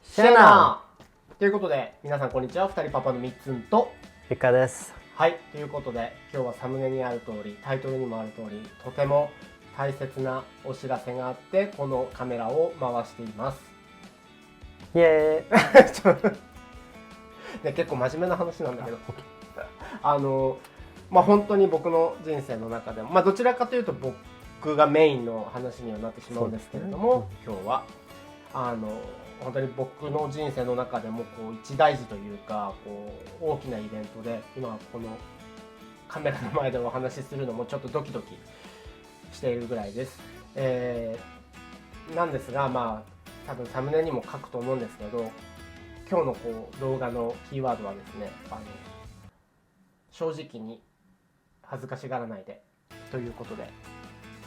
シェナーということで、皆さんこんにちは。二人パパのみっつんとゆかです。はい、ということで今日はサムネにある通り、タイトルにもある通り、とても大切なお知らせがあってこのカメラを回しています。イエーイで結構真面目な話なんだけど本当に僕の人生の中でも、どちらかというと僕がメインの話にはなってしまうんですけれども、今日は本当に僕の人生の中でも一大事というか大きなイベントで、今このカメラの前でお話しするのもちょっとドキドキしているぐらいです。なんですが、多分サムネにも書くと思うんですけど、今日の動画のキーワードはですね、正直に恥ずかしがらないでということで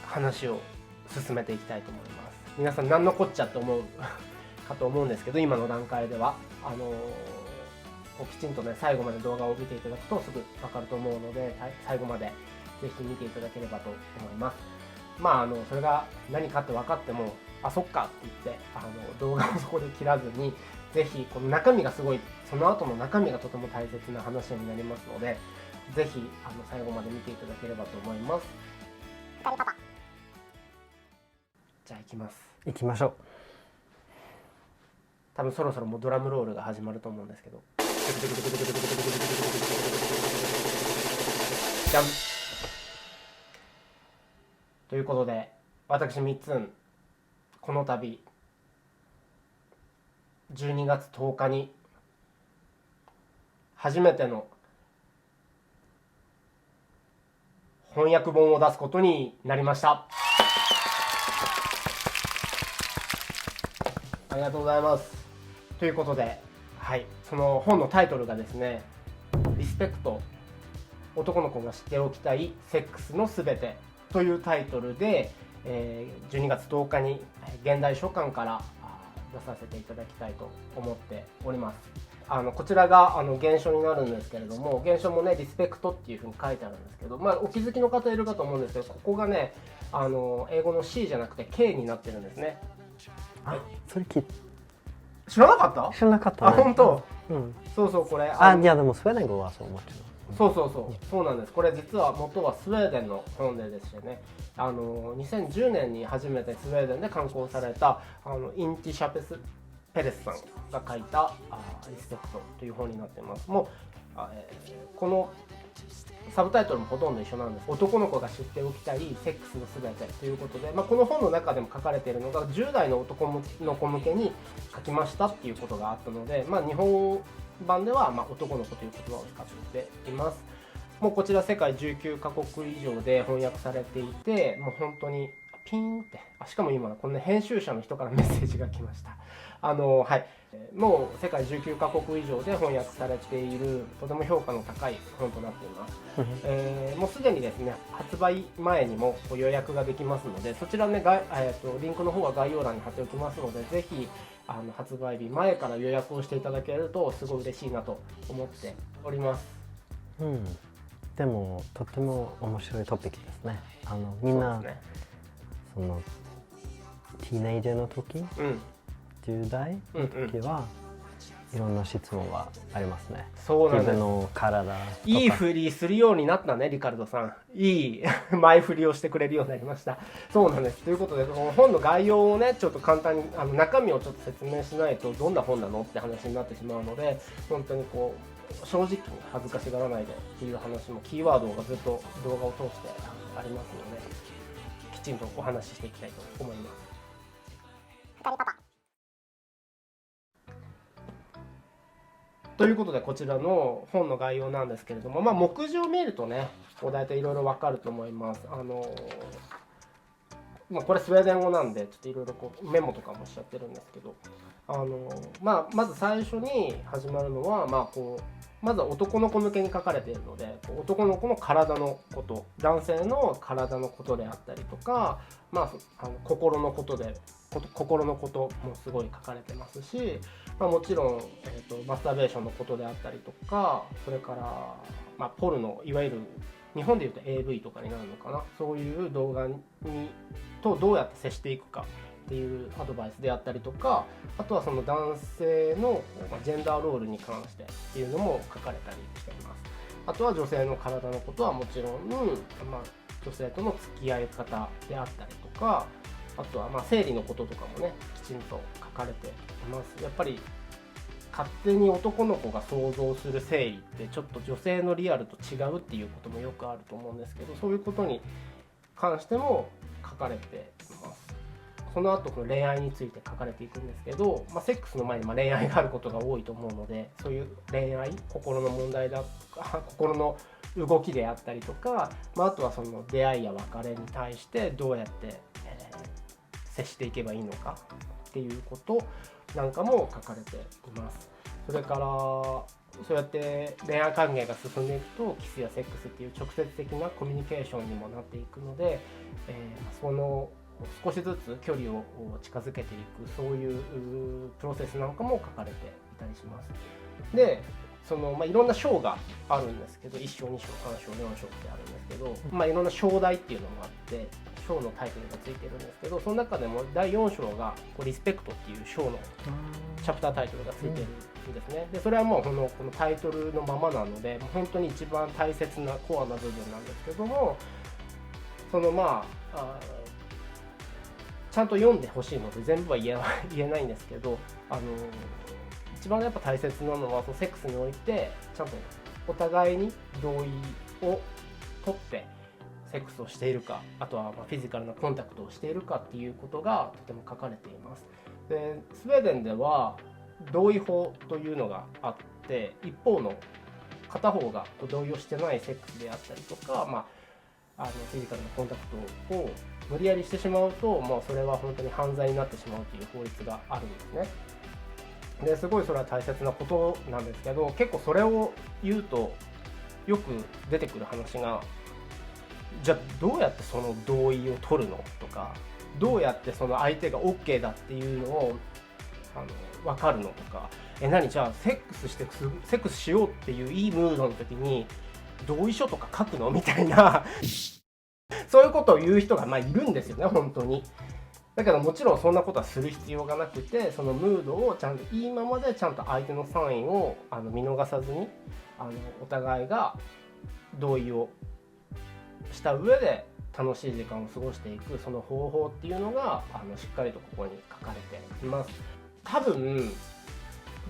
話を進めていきたいと思います。皆さん何のこっちゃって思うかと思うんですけど、今の段階ではきちんとね最後まで動画を見ていただくとすぐ分かると思うので、最後までぜひ見ていただければと思います。それが何かって分かってもそっかって言って動画をそこで切らずに、ぜひこの中身がすごい、その後の中身がとても大切な話になりますので、ぜひ最後まで見ていただければと思います。じゃあ行きます。行きましょう。多分そろそろもうドラムロールが始まると思うんですけど、じゃんということで、私みっつん、この度12月10日に初めての翻訳本を出すことになりました。ありがとうございます。ということで、その本のタイトルがですね、リスペクト、男の子が知っておきたいセックスのすべてというタイトルで、12月10日に現代書館から出させていただきたいと思っております。こちらが原書になるんですけれども、原書もねリスペクトっていうふうに書いてあるんですけど、お気づきの方いるかと思うんですけど、ここがね英語の C じゃなくて K になってるんですね。それ知らなかった？知らなかったね。本当？そうこれ。いやでもスウェーデン語はそう思ってる。そうなんです。これ実は元はスウェーデンの本でですね、2010年に初めてスウェーデンで刊行されたインティシャペス・ペレスさんが書いたリスペクトという本になっています。もうこのサブタイトルもほとんど一緒なんです。男の子が知っておきたいセックスのすべてということで、この本の中でも書かれているのが10代の男の子向けに書きましたっていうことがあったので、日本版では男の子という言葉を使っています。もうこちら世界19カ国以上で翻訳されていて、もう本当にピンって、しかも今この編集者の人からメッセージが来ました。もう世界19カ国以上で翻訳されているとても評価の高い本となっています。もうすでにですね発売前にも予約ができますので、そちらねリンクの方は概要欄に貼っておきますので、ぜひ発売日前から予約をしていただけるとすごい嬉しいなと思っております。でもとても面白いトピックですね。みんなそのティーネイジャーの時、10代の時はいろんな質問はありますね。そうなんです。自分の体とかいい振りするようになったね、リカルドさん。いい前振りをしてくれるようになりました。そうなんです。ということで、この本の概要をねちょっと簡単に中身をちょっと説明しないとどんな本なのって話になってしまうので、本当に正直に恥ずかしがらないでっていう話もキーワードがずっと動画を通してありますので、きちんとお話ししていきたいと思います。ということで、こちらの本の概要なんですけれども、目次を見るとね大体いろいろ分かると思います。これスウェーデン語なんでちょっといろいろメモとかもしちゃってるんですけど、まず最初に始まるのはまずは男の子向けに書かれているので、男の子の体のこと、男性の体のことであったりとか、心のこともすごい書かれてますし、もちろん、マスターベーションのことであったりとか、それから、ポルノ、いわゆる日本でいうと AV とかになるのかな、そういう動画とどうやって接していくかっていうアドバイスであったりとか、あとはその男性のジェンダーロールに関してっていうのも書かれたりしています。あとは女性の体のことはもちろん、女性との付き合い方であったりとか、あとは生理のこととかもねきちんと書かれています。やっぱり勝手に男の子が想像する生理ってちょっと女性のリアルと違うっていうこともよくあると思うんですけど、そういうことに関しても書かれています。その後この恋愛について書かれていくんですけど、セックスの前に恋愛があることが多いと思うので、そういう恋愛、心の問題だとか心の動きであったりとか、あとはその出会いや別れに対してどうやって、接していけばいいのかっていうことなんかも書かれています。それからそうやって恋愛関係が進んでいくとキスやセックスっていう直接的なコミュニケーションにもなっていくので、その少しずつ距離を近づけていくそういうプロセスなんかも書かれていたりします。でそのいろんな章があるんですけど、1章2章3章4章ってあるんですけど、いろんな章題っていうのもあって章のタイトルがついてるんですけど、その中でも第4章がリスペクトっていう章のチャプタータイトルがついてるんですね。でそれはもうこのタイトルのままなので本当に一番大切なコアな部分なんですけども、そのちゃんと読んでほしいので全部は言えないんですけど、一番やっぱ大切なのはそのセックスにおいてちゃんとお互いに同意を取ってセックスをしているか、あとはフィジカルなコンタクトをしているかっていうことがとても書かれています。でスウェーデンでは同意法というのがあって、一方の片方が同意をしてないセックスであったりとか、フィジカルなコンタクトを無理やりしてしまうと、それは本当に犯罪になってしまうという法律があるんですね。ですごいそれは大切なことなんですけど、結構それを言うとよく出てくる話が、じゃあどうやってその同意を取るのとか、どうやってその相手が OK だっていうのを分かるのとか、何じゃあセックスしようっていういいムードの時に同意書とか書くのみたいなそういうことを言う人がいるんですよね、本当に。だけどもちろんそんなことはする必要がなくて、そのムードをちゃんといいままでちゃんと相手のサインを見逃さずにお互いが同意をした上で楽しい時間を過ごしていくその方法っていうのがしっかりとここに書かれています。多分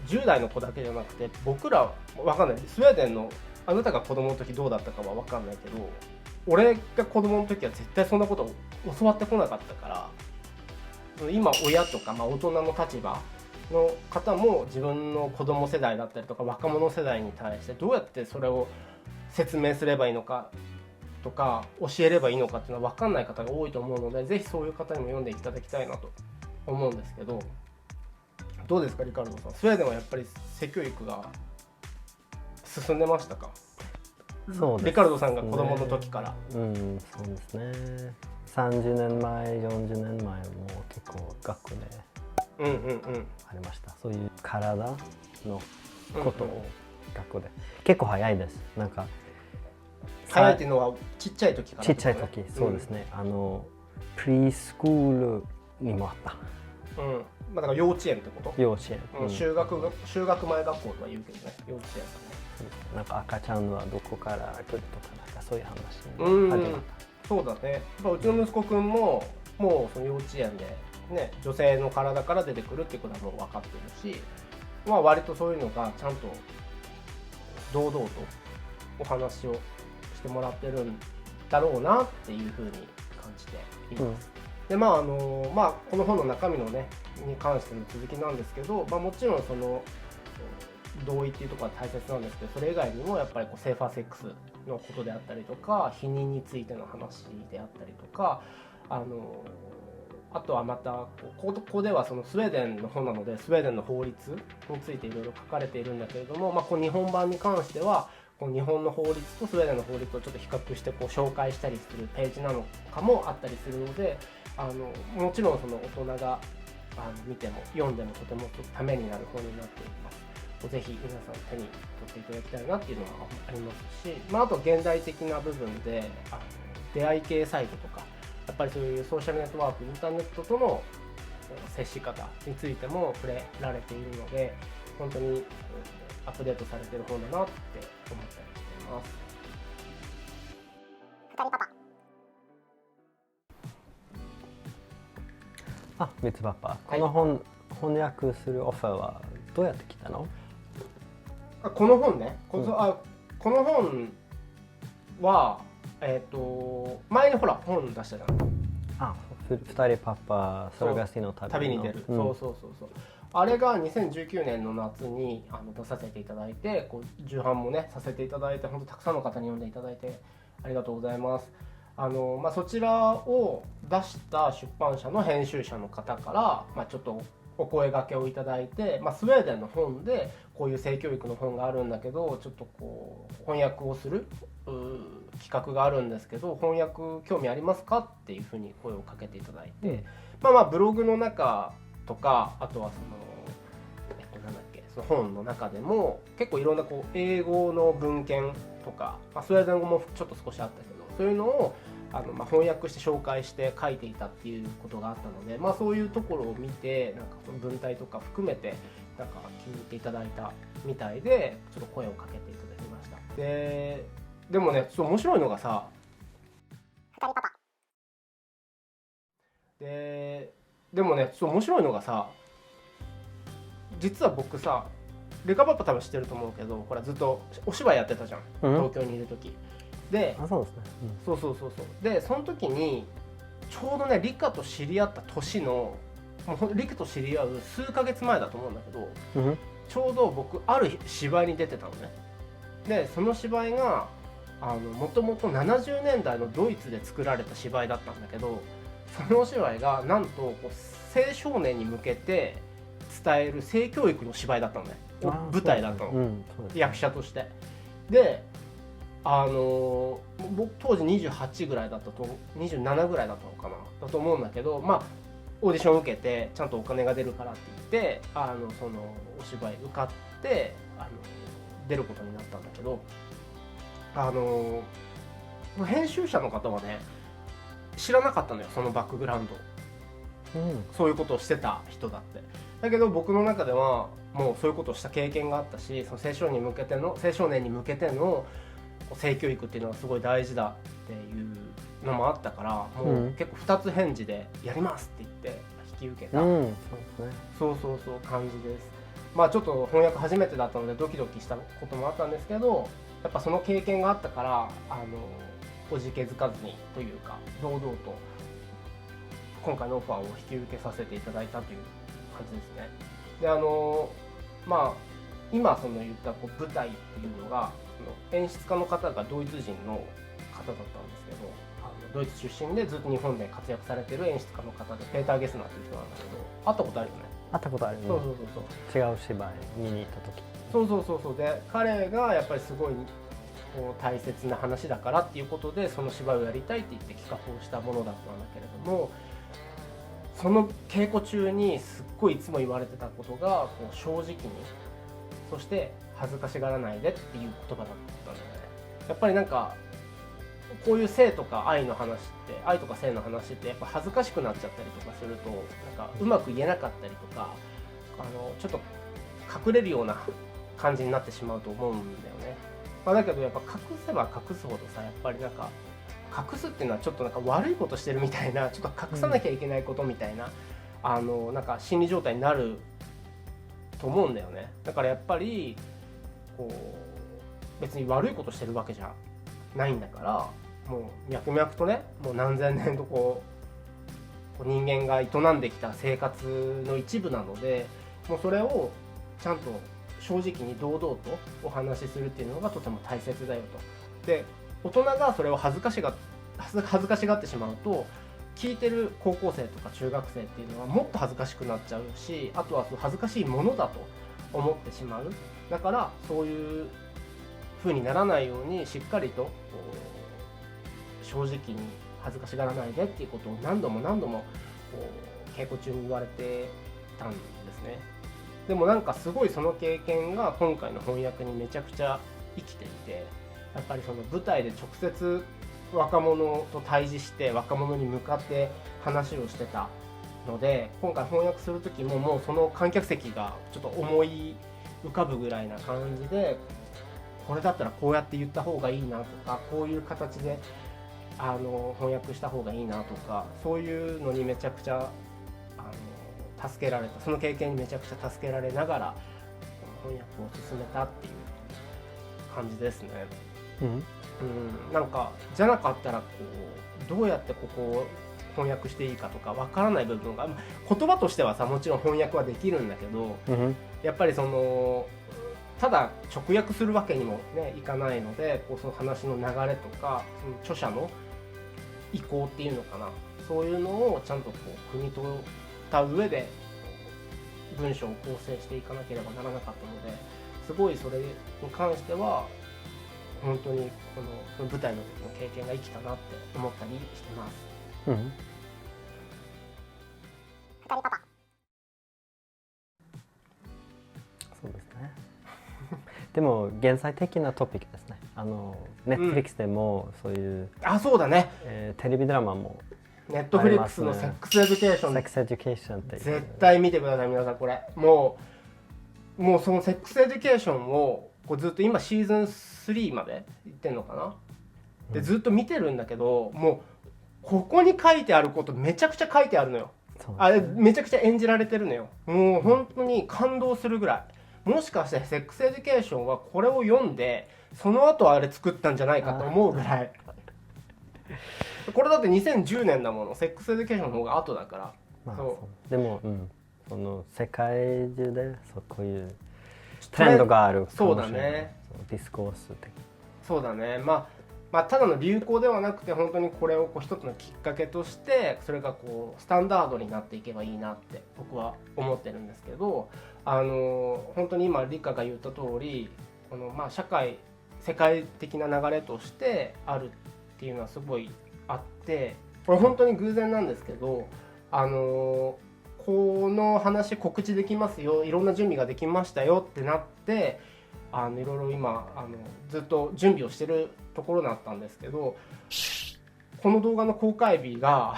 10代の子だけじゃなくて、僕らわかんない、スウェーデンのあなたが子供の時どうだったかはわかんないけど、俺が子供の時は絶対そんなこと教わってこなかったから、今親とか大人の立場の方も自分の子供世代だったりとか若者世代に対してどうやってそれを説明すればいいのかとか教えればいいのかっていうのは分かんない方が多いと思うので、ぜひそういう方にも読んでいただきたいなと思うんですけど、どうですかリカルドさん、スウェーデンはやっぱり性教育が進んでましたか？そうですね、リカルドさんが子供の時から。そうですね。30年前40年前も結構学校でありました、そういう体のことを学校で、結構早いです。なんか早いっていうのはちっちゃい時から、ちっちゃい時、そうですね、プリスクールにもあった、だから幼稚園ってこと？幼稚園、就学前学校とは言うけどね、幼稚園だね。なんか赤ちゃんはどこから来るとか、なんかそういう話に始まった。そうだね。うちの息子くんももうその幼稚園でね、女性の体から出てくるっていうことはもう分かってるし、割とそういうのがちゃんと堂々とお話をしてもらってるんだろうなっていうふうに感じています。でこの本の中身のねに関しての続きなんですけど、もちろんその同意っていうところは大切なんですけど、それ以外にもやっぱりセーファーセックスのことであったりとか、避妊についての話であったりとか、あとはまたここではそのスウェーデンの本なのでスウェーデンの法律についていろいろ書かれているんだけれども、この日本版に関してはこの日本の法律とスウェーデンの法律をちょっと比較して紹介したりするページなのかもあったりするので、もちろんその大人が見ても読んでもとてもためになる本になっています。ぜひ皆さん手に取っていただきたいなっていうのはありますし、あと現代的な部分で出会い系サイトとか、やっぱりそういうソーシャルネットワーク、インターネットとの接し方についても触れられているので、本当にアップデートされている本だなって思ったりしています。ミツパパ、この本、翻訳するオファーはどうやって来たの？この本ね、この本は前にほら本出したじゃん。二人パパソロガシの旅に出る、そうあれが2019年の夏に出させていただいて、重版もねさせていただいて、本当たくさんの方に読んでいただいてありがとうございます。そちらを出した出版社の編集者の方から、ちょっとお声掛けをいただいて、スウェーデンの本でこういう性教育の本があるんだけど、ちょっと翻訳をする企画があるんですけど、翻訳興味ありますかっていうふうに声をかけていただいて、ブログの中とか、あとはその本の中でも結構いろんな英語の文献とか、スウェーデン語もちょっと少しあったけど、そういうのを翻訳して紹介して書いていたっていうことがあったので、そういうところを見て、その文体とか含めて気に入っていただいたみたいで、ちょっと声をかけていただきました。でもね、面白いのがさ、面白いのがさ、実は僕さ、レカパパ多分知ってると思うけど、ほらずっとお芝居やってたじゃん、東京にいる時で。そうですね、そうで、その時にちょうどね、リカと知り合った年の、もうリカと知り合う数ヶ月前だと思うんだけど、ちょうど僕ある芝居に出てたのね。でその芝居がもともと70年代のドイツで作られた芝居だったんだけど、そのお芝居がなんと青少年に向けて伝える性教育の芝居だったのね。舞台だったの、役者として。で僕当時28ぐらいだったと、27ぐらいだったのかなだと思うんだけど、オーディションを受けてちゃんとお金が出るからって言ってそのお芝居受かって出ることになったんだけど、編集者の方はね知らなかったのよ、そのバックグラウンド、そういうことをしてた人だって。だけど僕の中ではもうそういうことをした経験があったし、その青少年に向けての性教育っていうのはすごい大事だっていうのもあったから、もう結構2つ返事でやりますって言って引き受けた、そう感じです。ちょっと翻訳初めてだったのでドキドキしたこともあったんですけど、やっぱその経験があったからおじけづかずにというか、堂々と今回のオファーを引き受けさせていただいたという感じですね。で今その言った舞台っていうのが、演出家の方がドイツ人の方だったんですけど、ドイツ出身でずっと日本で活躍されてる演出家の方で、ペーター・ゲスナーという人なんだけど、会ったことあるよね。会ったことあるね。違う芝居見に行った時。そうで、彼がやっぱりすごい大切な話だからっていうことで、その芝居をやりたいって言って企画をしたものだったんだけれども、その稽古中にすっごいいつも言われてたことが、正直に、そして恥ずかしがらないでっていう言葉だったんだよね。やっぱりこういう性とか愛の話って、愛とか性の話ってやっぱ恥ずかしくなっちゃったりとかすると、うまく言えなかったりとか、ちょっと隠れるような感じになってしまうと思うんだよね。だけどやっぱ隠せば隠すほどさ、やっぱり隠すっていうのはちょっと悪いことしてるみたいな、ちょっと隠さなきゃいけないことみたいな、心理状態になると思うんだよね。だからやっぱり別に悪いことしてるわけじゃないんだから、もう脈々とね、もう何千年と人間が営んできた生活の一部なので、もうそれをちゃんと正直に堂々とお話しするっていうのがとても大切だよと。で、大人がそれを恥ずかしがってしまうと、聞いてる高校生とか中学生っていうのはもっと恥ずかしくなっちゃうし、あとは恥ずかしいものだと思ってしまう。だからそういう風にならないように、しっかりと正直に恥ずかしがらないでっていうことを何度も稽古中に言われてたんですね。でもすごいその経験が今回の翻訳にめちゃくちゃ生きていて、やっぱりその舞台で直接若者と対峙して若者に向かって話をしてたので、今回翻訳する時ももうその観客席がちょっと思い浮かぶぐらいな感じで、これだったらこうやって言った方がいいなとか、こういう形で翻訳した方がいいなとか、そういうのにめちゃくちゃ助けられた、その経験にめちゃくちゃ助けられながら翻訳を進めたっていう感じですね。なんかじゃなかったらこうどうやってここを翻訳していいかとかわからない部分が、言葉としてはさもちろん翻訳はできるんだけど、やっぱりそのただ直訳するわけにもねいかないので、こうその話の流れとかその著者の意向っていうのかな、そういうのをちゃんとこう汲み取った上で文章を構成していかなければならなかったので、すごいそれに関しては本当にその舞台の時の経験が生きたなって思ったりしてます。パパそうですねでも現在的なトピックですね。ネットフリックスでもそういう、そうだね、テレビドラマもネットフリックスのセックスエデュケーション、セックスエデュケーションって絶対見てください皆さん。これもうそのセックスエデュケーションをこうずっと今シーズン3までいってんのかな、でずっと見てるんだけど、もうここに書いてあることめちゃくちゃ書いてあるのよ。あれめちゃくちゃ演じられてるのよ。もう本当に感動するぐらい。もしかしてセックスエデュケーションはこれを読んでその後あれ作ったんじゃないかと思うぐらい。これだって2010年だもの。セックスエデュケーションの方が後だから。そうでも、その世界中でこういうトレンドがあるかもしれない。そうだね。ディスコース的。そうだね。ただの流行ではなくて、本当にこれをこう一つのきっかけとして、それがこうスタンダードになっていけばいいなって僕は思ってるんですけど、本当に今リカが言った通り、この世界的な流れとしてあるっていうのはすごいあって、これ本当に偶然なんですけど、この話告知できますよ、いろんな準備ができましたよってなって、いろいろ今ずっと準備をしてるところだったんですけど、この動画の公開日が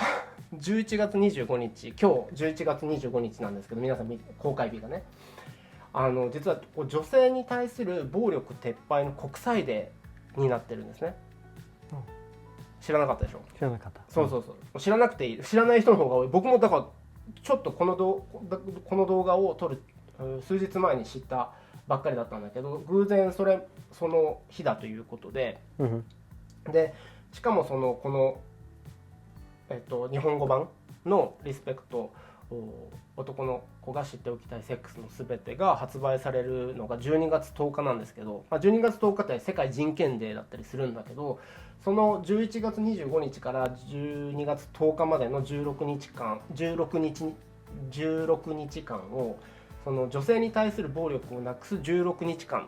11月25日、今日11月25日なんですけど、皆さん公開日がね、実は女性に対する暴力撤廃の国際デーになってるんですね。知らなかったでしょ？知らなかった。そう知らなくていい、知らない人の方が多い。僕もだからちょっとこの動画を撮る数日前に知ったばっかりだったんだけど、偶然その日だということで、でしかもこの、日本語版のリスペクト、男の子が知っておきたいセックスのすべてが発売されるのが12月10日なんですけど、12月10日って世界人権デーだったりするんだけど、その11月25日から12月10日までの16日間を、その女性に対する暴力をなくす16日間っ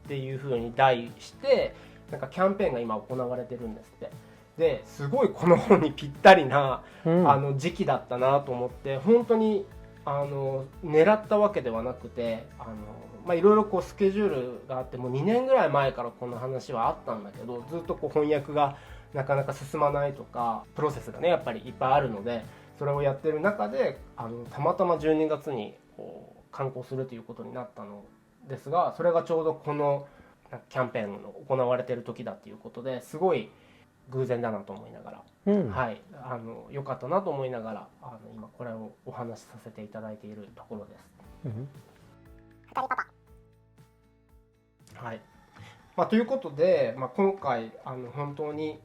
ていう風に題してなんかキャンペーンが今行われてるんですって。ですごいこの本にぴったりな、時期だったなと思って、本当に狙ったわけではなくて、いろいろこうスケジュールがあって、もう2年ぐらい前からこの話はあったんだけど、ずっとこう翻訳がなかなか進まないとかプロセスがねやっぱりいっぱいあるので、それをやってる中でたまたま12月にこう刊行するということになったのですが、それがちょうどこのキャンペーンの行われている時だということで、すごい偶然だなと思いながら、良かったなと思いながら今これをお話しさせていただいているところです。はい。ということで、今回本当に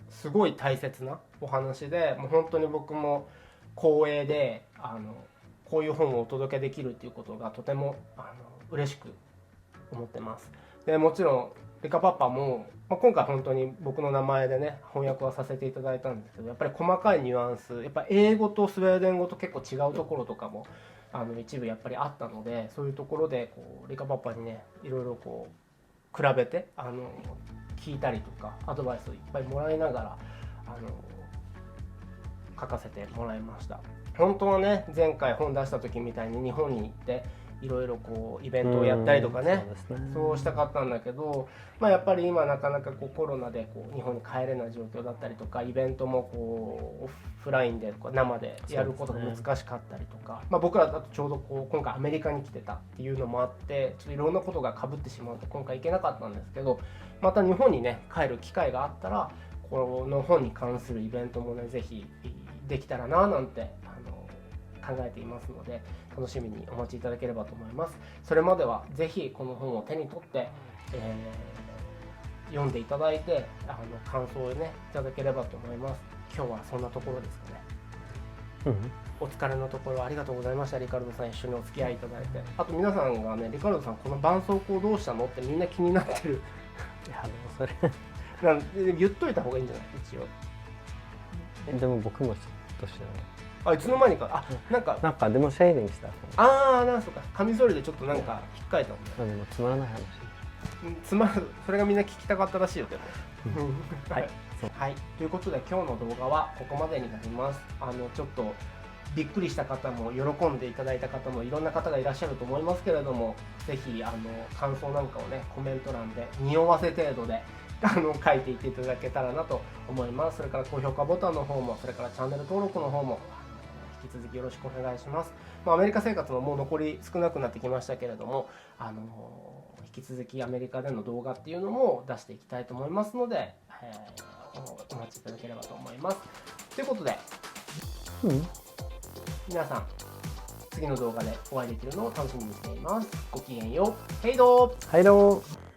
すごい大切なお話で、もう本当に僕も光栄でこういう本をお届けできるっていうことがとても嬉しく思ってます。でもちろんリカパパも、今回本当に僕の名前でね翻訳はさせていただいたんですけど、やっぱり細かいニュアンス、やっぱ英語とスウェーデン語と結構違うところとかも一部やっぱりあったので、そういうところでこうリカパパにねいろいろこう比べて聞いたりとかアドバイスをいっぱいもらいながら書かせてもらいました。本当はね前回本出した時みたいに日本に行っていろいろこうイベントをやったりとかね、そうしたかったんだけど、やっぱり今なかなかこうコロナでこう日本に帰れない状況だったりとか、イベントもこうオフラインでとか生でやることが難しかったりとか、僕らだとちょうどこう今回アメリカに来てたっていうのもあって、ちょっといろんなことが被ってしまうと今回行けなかったんですけど、また日本にね帰る機会があったらこの本に関するイベントもねぜひできたらななんて考えていますので、楽しみにお待ちいただければと思います。それまではぜひこの本を手に取って、読んでいただいて感想をねいただければと思います。今日はそんなところですかね。お疲れのところありがとうございました。リカルドさん一緒にお付き合いいただいて、あと皆さんがね、リカルドさんこの絆創膏どうしたのってみんな気になってる。いやでもそれなんで言っといた方がいいんじゃない一応。でも僕もちょっと知らない。いつの間にかなんかでもシェーディングした。なんそうか、カミソリでちょっとなんか引っかいたもんね。でもつまらない話。それがみんな聞きたかったらしいよでも。はい。はい、ということで今日の動画はここまでになります。ちょっとびっくりした方も喜んでいただいた方もいろんな方がいらっしゃると思いますけれども、ぜひ感想なんかをねコメント欄で匂わせ程度で書いていっていただけたらなと思います。それから高評価ボタンの方も、それからチャンネル登録の方も引き続きよろしくお願いします。アメリカ生活ももう残り少なくなってきましたけれども、引き続きアメリカでの動画っていうのも出していきたいと思いますので、お待ちいただければと思います。ということで、皆さん次の動画でお会いできるのを楽しみにしています。ごきげんよう。ヘイドー。はいどう。